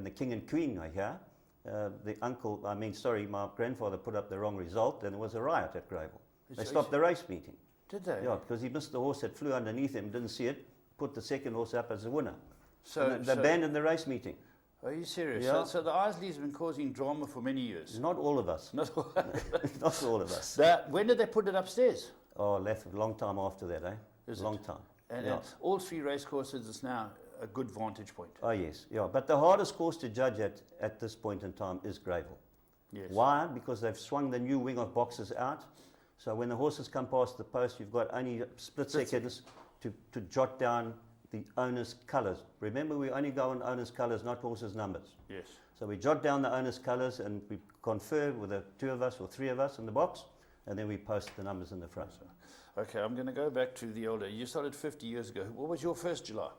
the King and Queen were here. My grandfather put up the wrong result, and there was a riot at Greyville. They stopped the race meeting. Did they? Yeah, because he missed the horse that flew underneath him, didn't see it, put the second horse up as a winner. So They abandoned the race meeting. Are you serious? Yeah. So the Isleys have been causing drama for many years. Not all of us. Not all. Not all of us. When did they put it upstairs? Oh, left a long time after that, eh? Is long it? time. And Yeah. all three race courses is now a good vantage point. Oh, yes, yeah. But the hardest course to judge at this point in time is Greyville. Yes. Why? Because they've swung the new wing of boxes out. So when the horses come past the post, you've got only split seconds to jot down the owner's colours. Remember, we only go on owner's colours, not horses' numbers. Yes. So we jot down the owner's colours and we confer with the two of us or three of us in the box, and then we post the numbers in the front. Okay, I'm going to go back to the older. You started 50 years ago. What was your first July?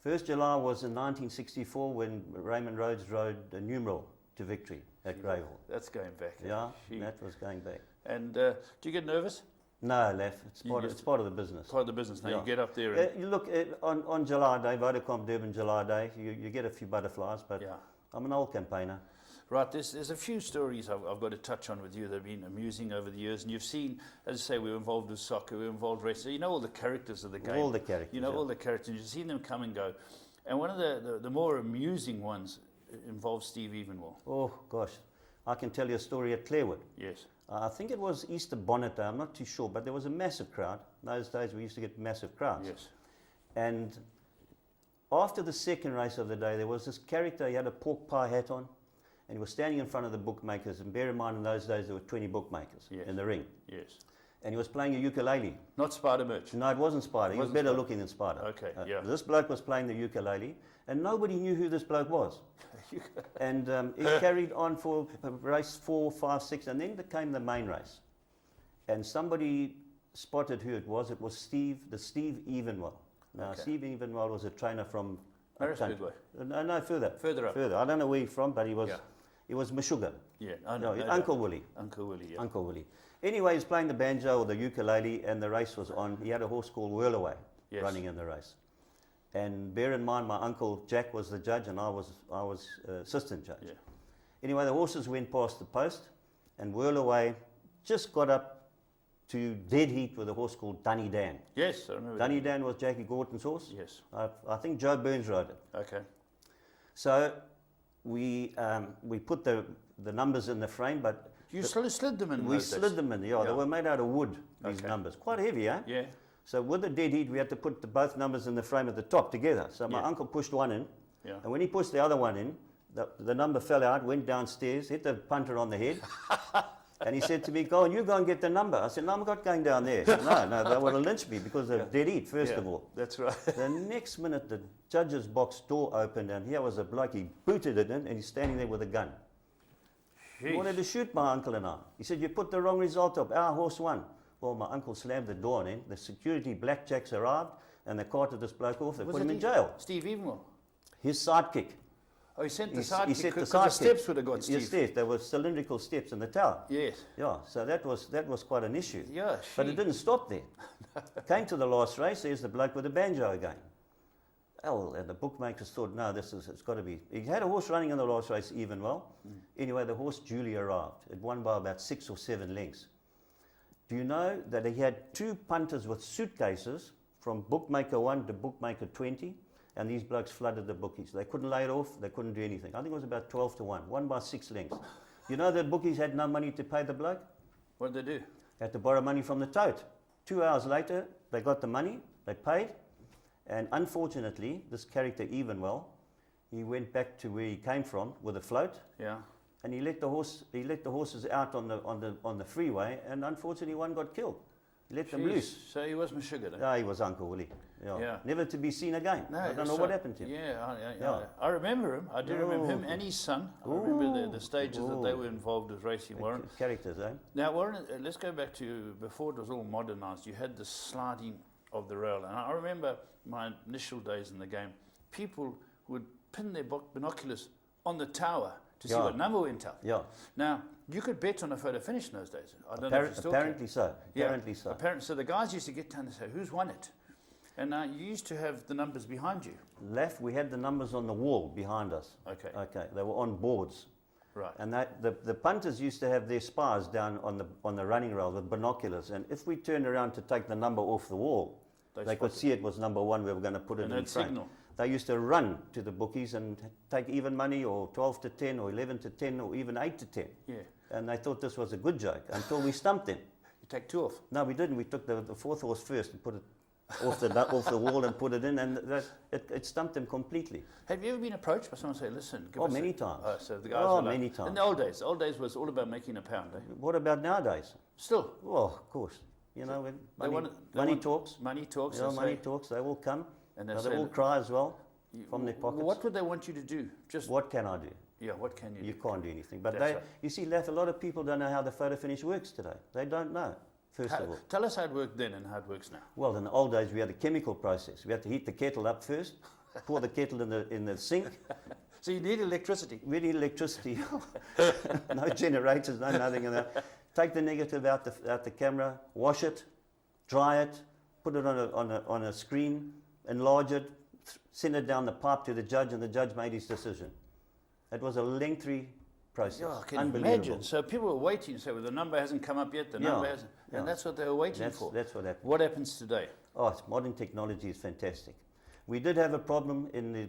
1st July was in 1964 when Raymond Rhodes rode a numeral to victory at Greyville. That's going back. Yeah, Gee. that was going back. And do you get nervous? No, Lef, it's You it's just- part of the business. Part of the business. Now Yeah. you get up there and You look, on July Day, Vodacom Durban July Day, you get a few butterflies, but yeah. I'm an old campaigner. Right, there's a few stories I've got to touch on with you that have been amusing over the years. And you've seen, as I say, we were involved with soccer, we were involved with racing. You know all the characters of the game. All the characters, You know yeah. all the characters. You've seen them come and go. And one of the more amusing ones involves Steve Evenwell. Oh, gosh. I can tell you a story at Clarewood. Yes. I think it was Easter Bonnet Day, I'm not too sure, but there was a massive crowd. In those days, we used to get massive crowds. Yes. And after the second race of the day, there was this character, he had a pork pie hat on, and he was standing in front of the bookmakers. And bear in mind, in those days, there were 20 bookmakers Yes. in the ring. Yes. And he was playing a ukulele. Not Spider Merch. No, it wasn't Spider. He was Wasn't better Spider. looking than Spider. Okay, yeah. This bloke was playing the ukulele, and nobody knew who this bloke was. And he carried on for race 4, 5, 6, and then came the main race. And somebody spotted who it was. It was Steve Evenwell. Now, Okay. Steve Evenwell was a trainer from Marisburg way. No, further. Further up. Further. I don't know where he's from, but he was Yeah. Meshuggah. Yeah. I No, know, no Uncle doubt. Willie. Uncle Willie, yeah. Uncle Willie. Anyway, he's playing the banjo or the ukulele, and the race was on. He had a horse called Whirlaway Yes. running in the race. And bear in mind, my uncle Jack was the judge, and I was assistant judge. Yeah. Anyway, the horses went past the post, and Whirlaway just got up to dead heat with a horse called Dunny Dan. Yes, I remember Dunny Dan was Jackie Gorton's horse. that. Yes. I think Joe Burns rode it. Okay. So we put the numbers in the frame, but You slid them in we those days? slid them in. Yeah, they Yeah. were made out of wood, these Okay. numbers. Quite heavy, eh? Yeah. So with the dead heat, we had to put both numbers in the frame at the top together. So my Yeah. uncle pushed one in, Yeah. and when he pushed the other one in, the number fell out, went downstairs, hit the punter on the head, and he said to me, "Go on, you go and get the number." I said, "No, I'm not going down there." He said, no, they would have lynched me because of dead heat, first Yeah, of all. That's right. The next minute, the judge's box door opened, and here was a bloke. He booted it in, and he's standing there with a gun. He wanted to shoot my uncle and I. He said, "You put the wrong result up. Our horse won." Well, my uncle slammed the door on him. The security blackjacks arrived, and they carted this bloke off. They put him in jail. Steve Evenwell. His sidekick. Oh, he sent the He sidekick set the because the sidekick. steps would have got Steve. Yes, steps. There were cylindrical steps in the tower. Yes. Yeah, so that was quite an issue. Yeah, But she- it didn't stop there. Came to the last race, there's the bloke with the banjo again. Oh, and the bookmakers thought, no, it's got to be. He had a horse running in the last race even well. Anyway, the horse duly arrived. It won by about 6 or 7 lengths. Do you know that he had 2 punters with suitcases from bookmaker 1 to bookmaker 20? And these blokes flooded the bookies. They couldn't lay it off. They couldn't do anything. I think it was about 12 to 1. Won by 6 lengths. You know that bookies had no money to pay the bloke? What did they do? Had to borrow money from the tote. 2 hours later, they got the money. They paid. And unfortunately, this character Evenwell, he went back to where he came from with a float. Yeah. And he let the horses out on the freeway. And unfortunately, one got killed. Let them Jeez, loose. So he was Meshuggah. Eh? Ah, he was Uncle Willie. Yeah. Yeah. Never to be seen again. No, I don't that's know what right. happened to him. Yeah, I remember him. I do remember him and his son. I remember the stages that they were involved with racing, Warren. Characters, eh? Now, Warren, let's go back to before it was all modernised. You had the sliding of the rail. And I remember my initial days in the game, people would pin their binoculars on the tower to see Yeah. what number went up. Yeah. Now, you could bet on a photo finish in those days. I don't know if you still Apparently can. so. Apparently so. So the guys used to get down and say, who's won it? And you used to have the numbers behind you. Left, we had the numbers on the wall behind us. Okay. Okay. They were on boards. Right. And the punters used to have their spies down on the running rail with binoculars. And if we turned around to take the number off the wall, they could see it was number one. We were going to put it And in they'd front. signal. They used to run to the bookies and take even money, or 12 to 10, or 11 to 10, or even 8 to 10. Yeah. And they thought this was a good joke until we stumped them. You take two off. No, we didn't. We took the fourth horse first and put it off the wall and put it in, and it stumped them completely. Have you ever been approached by someone saying, listen, give Oh, us many times. Oh, so the guys Oh, were like, many times. In the old days was all about making a pound, eh? What about nowadays? Still. Oh, of course. You know, when They money want- talks. Money talks. Yeah, they money say- talks. They will come. And And they they say will that- cry as well from their pockets. What would they want you to do? Just What can I do? Yeah, what can you You do? can't do anything. But That's right. you see, Lef, a lot of people don't know how the photo finish works today. They don't know, first of all. Tell us how it worked then and how it works now. Well, in the old days, we had a chemical process. We had to heat the kettle up first, pour the kettle in the sink. So you need electricity. We need electricity. No generators, no nothing in that. Take the negative out the camera, wash it, dry it, put it on a screen, enlarge it, send it down the pipe to the judge, and the judge made his decision. It was a lengthy process. Yeah, I can Unbelievable. imagine. So people were waiting. So well, the number hasn't come up yet. The Yeah, number hasn't, yeah. and that's what they were waiting for. That's what happened. What happens today? Oh, modern technology is fantastic. We did have a problem in the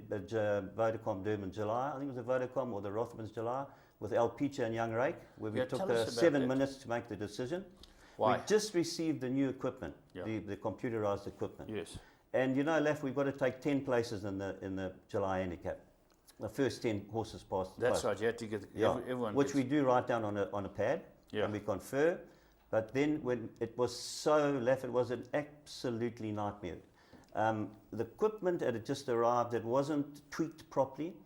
Vodacom Durban July. I think it was the Vodacom or the Rothmans July with El Picha and Young Rake, where we Yeah, took tell us about 7 that. minutes to make the decision. Why? We just received the new equipment, Yeah. the computerized equipment. Yes. And you know, Lef, we've got to take 10 places in the July handicap. The first 10 horses passed. That's right. You had to get everyone. Which gets- we do write down on a pad, Yeah. and we confer. But then when it was so left, it was an absolutely nightmare. The equipment had just arrived. It wasn't tweaked properly.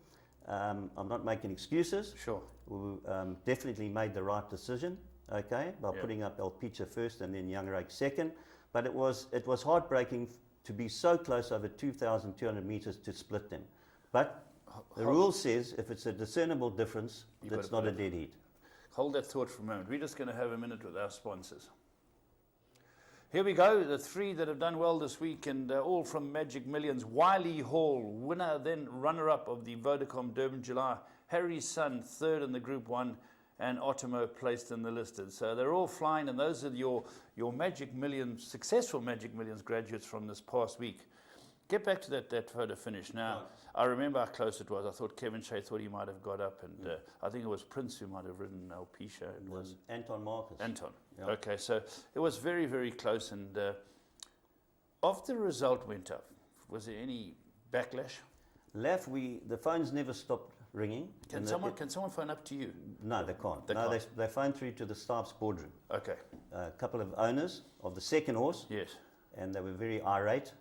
I'm not making excuses. Sure. We definitely made the right decision, okay, by Yeah. putting up El Picha first and then Young Rake second. But it was heartbreaking to be so close over 2,200 meters to split them. But the rule says if it's a discernible difference, You've that's got to not put a it- dead heat. Hold that thought for a moment. We're just going to have a minute with our sponsors. Here we go, the three that have done well this week, and all from Magic Millions. Wiley Hall, winner, then runner-up of the Vodacom Durban July. Harry's son, third in the Group 1, and Otomo placed in the listed. So they're all flying, and those are your Magic Millions, successful Magic Millions graduates from this past week. Get back to that photo finish. Now, I remember how close it was. I thought Kevin Shea thought he might have got up, and I think it was Prince who might have ridden Alpisha. It was Anton Marcus. Anton. Yeah. Okay, so it was very, very close. And after the result went up, was there any backlash? Lef, the phones never stopped ringing. Can And someone phone up to you? No, they can't. They no, can't. They phoned through to the staff's boardroom. Okay. A couple of owners of the second horse, Yes. and they were very irate,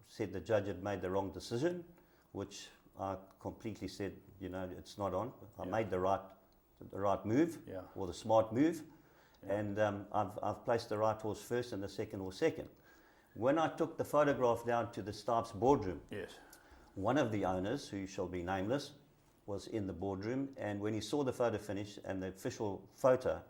said the judge had made the wrong decision, which I completely said, it's not on. I made the right move, Yeah. or the smart move, and I've placed the right horse first and the second horse second. When I took the photograph down to the staff's boardroom, Yes. one of the owners, who shall be nameless, was in the boardroom, and when he saw the photo finish and the official photo,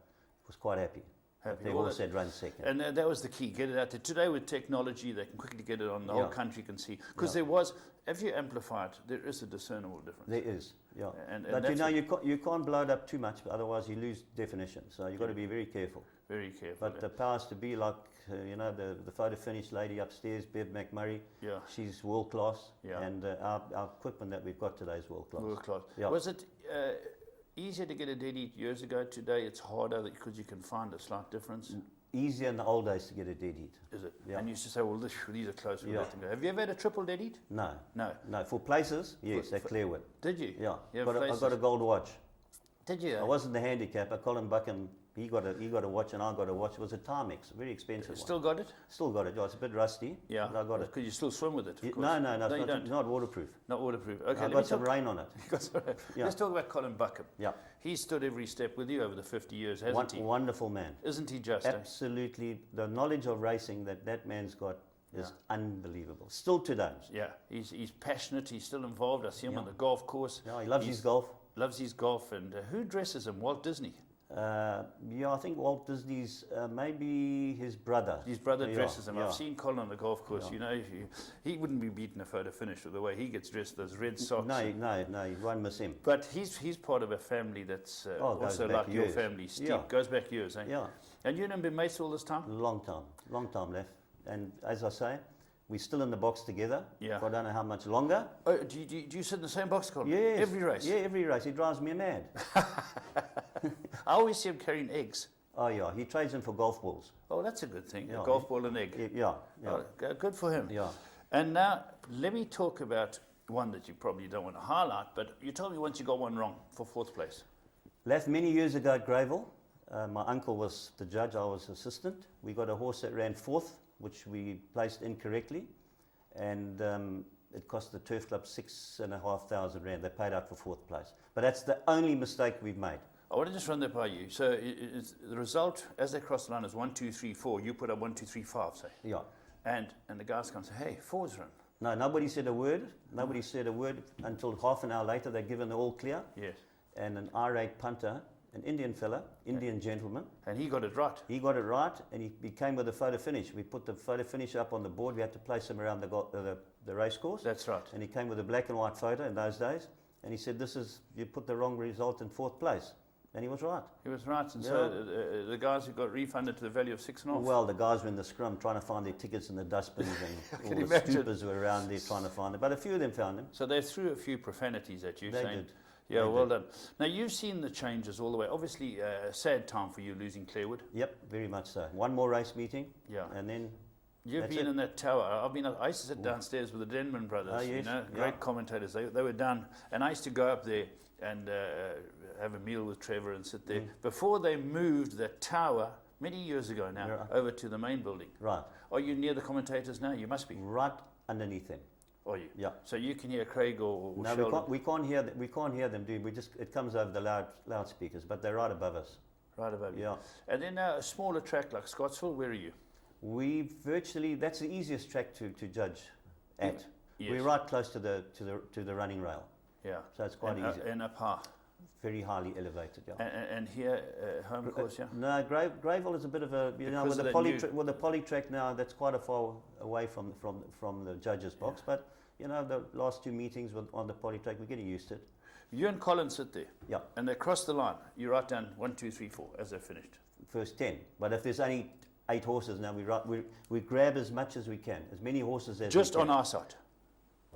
was quite happy. Happy. Their Well, horse had run second. And that was the key. Get it out there. Today with technology, they can quickly get it on. The whole Yeah. country can see. Because there was, if you amplify it, there is a discernible difference. There is, yeah. And But that's you can't blow it up too much, otherwise you lose definition. So you've got to be very careful. Very careful. But the powers to be, like the photo finish lady upstairs, Bev McMurray, Yeah. she's world class, Yeah. and our equipment that we've got today is world class. World class. Yeah. Was it easier to get a dead heat years ago? Today it's harder because you can find a slight difference. Easier in the old days to get a dead heat. Is it? Yeah. And you used to say, well, these are close. We'll Yeah. let them go. Have you ever had a triple dead heat? No, No. no. For places, yes, they're Clearwood. Did you? Yeah, You have I got places? a gold watch. Did you? I wasn't the handicapper. Colin Buchan He got a watch and I got a watch. It was a Timex, a very expensive Still one. got it? Still got it. Yeah, it's a bit rusty. Yeah. But I got it. Because you still swim with it, of course. No, you it's, not, don't. it's not waterproof. Not waterproof. Okay, I got some rain on it. Yeah. Let's talk about Colin Buckham. Yeah. He stood every step with you over the 50 years, hasn't he? Wonderful man. Isn't he just? Eh? Absolutely. The knowledge of racing that man's got is unbelievable. Still today. Yeah, he's passionate. He's still involved. I see him on the golf course. Yeah, he loves his golf. Loves his golf. And who dresses him? Walt Disney. Yeah, I think Walt Disney's maybe his brother. His brother dresses him. Yeah. I've seen Colin on the golf course. You know, he wouldn't be beaten a photo finish with the way he gets dressed. Those red socks. No, you won't miss him. But he's part of a family that's also like your family. Steve goes back years, eh? Yeah. And you and been mates all this time? Long time left. And as I say, we're still in the box together. Yeah. For I don't know how much longer. Oh, do you sit in the same box, Colin? Yes. Every race? Yeah, every race. He drives me mad. I always see him carrying eggs. Oh yeah, he trades them for golf balls. Oh, that's a good thing. Yeah, A golf ball and egg. Yeah. Oh, good for him. Yeah. And now, let me talk about one that you probably don't want to highlight, but you told me once you got one wrong for 4th place. Left many years ago at Greyville. My uncle was the judge, I was assistant. We got a horse that ran 4th, which we placed incorrectly. And it cost the Turf Club 6,500 rand. They paid out for 4th place. But that's the only mistake we've made. I want to just run that by you. So the result, as they cross the line, is 1, 2, 3, 4. You put up 1, 2, 3, 5, say. Yeah. And the guys come and say, hey, 4's run. No, nobody said a word. Nobody said a word until half an hour later they'd given the all clear. Yes. And an irate punter, an Indian fella, Indian gentleman. And he got it right. He got it right, and he came with a photo finish. We put the photo finish up on the board. We had to place him around the race course. That's right. And he came with a black and white photo in those days. And he said, you put the wrong result in 4th place. And he was right. He was right. And so the guys who got refunded to the value of 6.5. Well, the guys were in the scrum trying to find their tickets in the dustbins, and all the stoopers were around there trying to find them. But a few of them found them. So they threw a few profanities at you, They saying, did. yeah, They well did. done. Now, you've seen the changes all the way. Obviously, a sad time for you losing Clarewood. Yep, very much so. One more race meeting. Yeah. And then You've that's been it. in that tower. I used to sit downstairs with the Denman brothers, Oh, yes. you know, Yeah. great commentators. They were down. And I used to go up there and have a meal with Trevor and sit there. Before they moved the tower, many years ago now, Yeah. over to the main building. Right. Are you near the commentators now? You must be. Right underneath them. Are you? Yeah. So you can hear Craig or No, Sheldon we can't hear them. We can't hear them, dude. It comes over the loudspeakers, but they're right above us. right above you. Yeah. And then a smaller track like Scottsville, where are you? That's the easiest track to judge at. Yes. We're right close to the running rail, Yeah. so it's quite easy. And up high. Very highly elevated. Yeah. And here, home course, yeah? No, Greyville is a bit of a Because with of the that new- poly track now. That's quite a far away from the judges' box. But the last 2 meetings on the poly track, we're getting used to it. You and Colin sit there. Yeah. And they cross the line. You write down 1, 2, 3, 4 as they're finished. First 10. But if there's only 8 horses now, we grab as much as we can, as many horses as Just we on can. our side.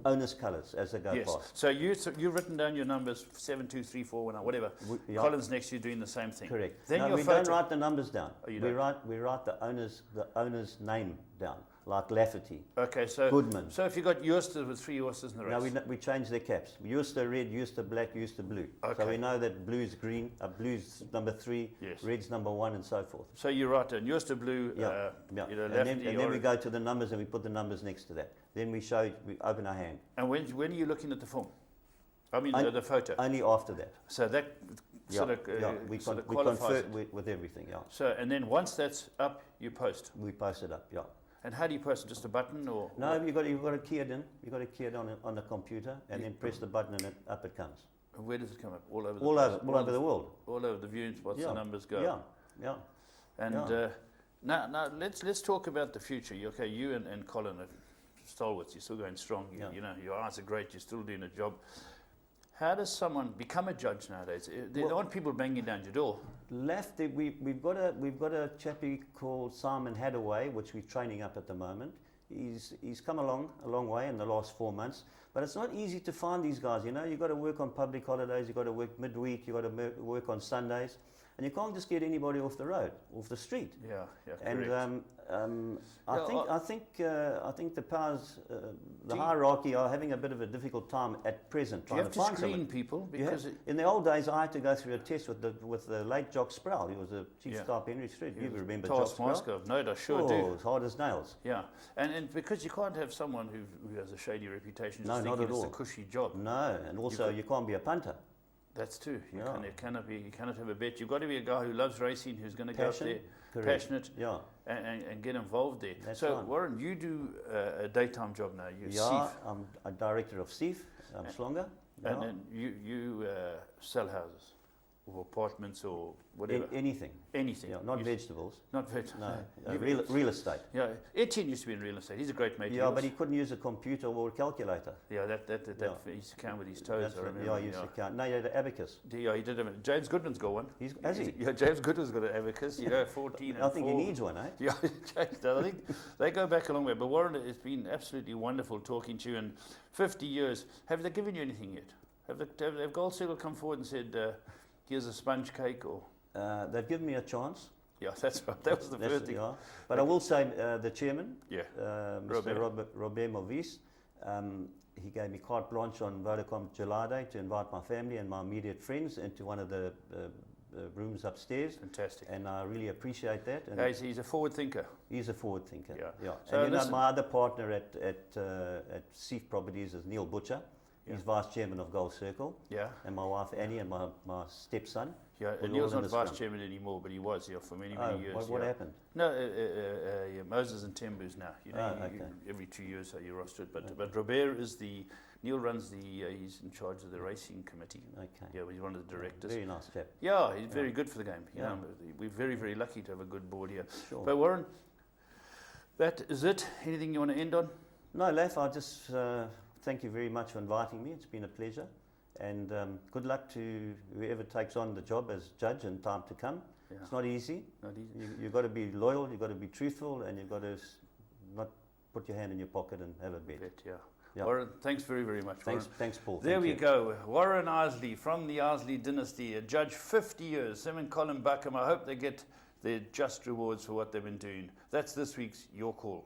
Owner's colours as they go Yes. past. So you've written down your numbers 7, 2, 3, 4, whatever. Yeah. Colin's next to you doing the same thing. Correct. Then no, your we photo. don't write the numbers down. Oh, you we don't? write the owner's name down, like Lafferty. Okay, so Goodman. So if you got Euston with 3 horses in the race. No, we change their caps. Use the red, use the black, use the blue. Okay. So we know that blue's green, blue's number 3, Yes. red's number 1, and so forth. So you write down Euston blue, Yeah. you know, And Lafferty, then we go to the numbers and we put the numbers next to that. Then we open our hand. And when are you looking at the film? I mean, I- the photo. Only after that. So that sort of, We sort of confirm qualifies it. with everything. Yeah. So, and then once that's up, you post. We post it up. Yeah. And how do you post it? Just a button or? No, you've got to key it in. You've got to key it on the computer, and then press the button, and up it comes. And where does it come up? All over the All place? over the world. All over the viewing spots, Yeah. the numbers go. Yeah. Yeah. And Yeah. now let's talk about the future. You and Colin are stalwarts. You're still going strong. Yeah. You know, your eyes are great. You're still doing a job. How does someone become a judge nowadays? They don't want people banging down your door. Left, we've got a chappie called Simon Hadaway, which we're training up at the moment. He's come a long way in the last 4 months, but it's not easy to find these guys. You've got to work on public holidays. You've got to work midweek. You've got to work on Sundays. and you can't just get anybody off the road, off the street. Yeah, And correct. I think the powers, the hierarchy are having a bit of a difficult time at present Do you trying have to to find screen someone. people? You have- Because in the old days, I had to go through a test with the late Jock Sproul. He was the chief Yeah. staff Henry Street. You remember Jock taskmaster Sproul? of note, I sure Oh, do. it was hard as nails. Yeah, and because you can't have someone who has a shady reputation No, just not thinking at it's all. a cushy job. No, and also you can't be a punter. That's true. You Yeah. cannot have a bet. You've got to be a guy who loves racing, who's going to go up Passion, there, correct. passionate, Yeah. and get involved there. That's so, right. Warren, you do a daytime job now. You're Yeah, SEEF, I'm a director of SEEF, Slonger. Yeah. and you sell houses or apartments or whatever. Anything. Anything. Yeah, not You- vegetables. Not veg. No, You- real estate. Yeah, Etienne used to be in real estate. He's a great mate. of Yeah, yours. but he couldn't use a computer or a calculator. Yeah, that Yeah. he used to count with his toes. That's I right. remember. Yeah, he used to count. No, he had an abacus. Yeah, he did. James Goodman's got one. Has he? Yeah, James Goodman's got an abacus. 14 and I think 4. he needs one, eh? Yeah, James does. I think they go back a long way. But Warren, it's been absolutely wonderful talking to you. And 50 years, have they given you anything yet? Have Gold Circle come forward and said, here's a sponge cake or? They've given me a chance. Yeah, that's right. That was the first thing. Yeah. But I will say the chairman, Yeah. Mr. Robert Maurice, he gave me carte blanche on Vodacom July Day to invite my family and my immediate friends into one of the rooms upstairs. Fantastic. And I really appreciate that. And Yeah, he's a forward thinker. he's a forward thinker. Yeah. Yeah. So And listen- my other partner at SEEF Properties is Neil Butcher. He's vice chairman of Gold Circle. Yeah. And my wife Annie and my stepson. Yeah, We're and Neil's all in not the vice scrum. chairman anymore, but he was here for many, Oh, many years. what yeah. happened? No, yeah, Moses and Tembu's now. You know, Oh, okay. every 2 years you're rostered. But Robert is Neil runs he's in charge of the racing committee. Okay. Yeah, he's one of the directors. Very nice chap. Yeah, he's very good for the game. You Yeah. know, we're very, very lucky to have a good board here. Sure. But Warren, that is it. Anything you want to end on? No, Laf, I just thank you very much for inviting me. It's been a pleasure. And good luck to whoever takes on the job as judge in time to come. Yeah. It's not easy. Not easy. You've got to be loyal, you've got to be truthful, and you've got to not put your hand in your pocket and have a bet. Yeah. Yeah. Warren, thanks very, very much. Thanks, Warren. thanks, Paul. There Thank we you. go. Warren Isley from the Isley dynasty, a judge 50 years. Him and Colin Buckham. I hope they get their just rewards for what they've been doing. That's this week's Your Call.